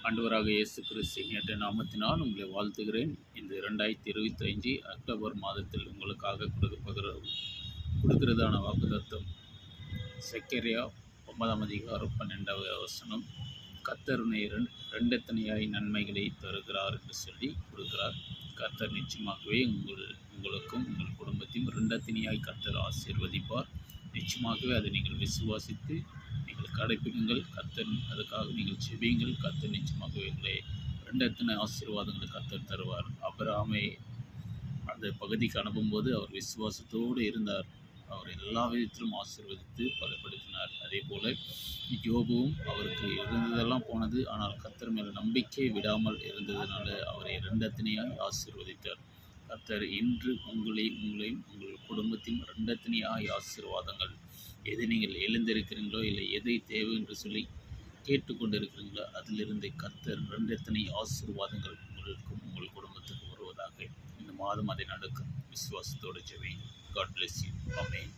ஆண்டவராக இயேசு கிறிஸ்துவின் என்ற நாமத்தினால் உங்களை வாழ்த்துகிறேன். இந்த 2025 அக்டோபர் மாதத்தில் உங்களுக்காக கொடுக்கிறதான வாக்குத்தத்தம் செக்கரியா 9ஆம் அதிகாரம் 12வது வசனம். கர்த்தர் இரண்டத்தனையாய் நன்மைகளை தருகிறார் என்று சொல்லி கொடுக்கிறார். கர்த்தர் நிச்சயமாகவே உங்களுக்கும் உங்கள் குடும்பத்தையும் இரண்டத்தனையாய் கர்த்தர் ஆசீர்வதிப்பார். நிச்சயமாகவே அதை நீங்கள் விசுவாசித்து நீங்கள் கடைப்பிடிங்கள். கர்த்தர் அதுக்காக நீங்கள் செபியுங்கள். கர்த்தர் நிச்சயமாகவே உங்களை இரண்டத்தனை ஆசீர்வாதங்களை கர்த்தர் தருவார். ஆபிரகாமை அந்த பகுதிக்கு அனுப்பும்போது அவர் விசுவாசத்தோடு இருந்தார். அவர் எல்லா விதத்திலும் ஆசீர்வதித்து பலப்படுத்தினார். அதே போல யோபுவும் அவருக்கு இருந்ததெல்லாம் போனது, ஆனால் கர்த்தர் மேல் நம்பிக்கை விடாமல் இருந்ததுனால அவரை இரண்டத்தனையாய் ஆசீர்வதித்தார். கர்த்தர் இன்று உங்களையும் உங்கள் குடும்பத்தையும் இரண்டத்தனையாய் ஆசீர்வாதங்கள், எது நீங்கள் எழுந்திருக்கிறீங்களோ இல்லை எதை தேவை என்று சொல்லி கேட்டுக்கொண்டிருக்கிறீங்களோ அதிலிருந்து கர்த்தர் இரண்டத்தனை ஆசீர்வாதங்கள் உங்களுக்கும் உங்கள் குடும்பத்துக்கும் வருவதாக இந்த மாதம் அதை நடக்கும். விசுவாசத்தோடு ஜெபியுங்கள். God bless you. Amen.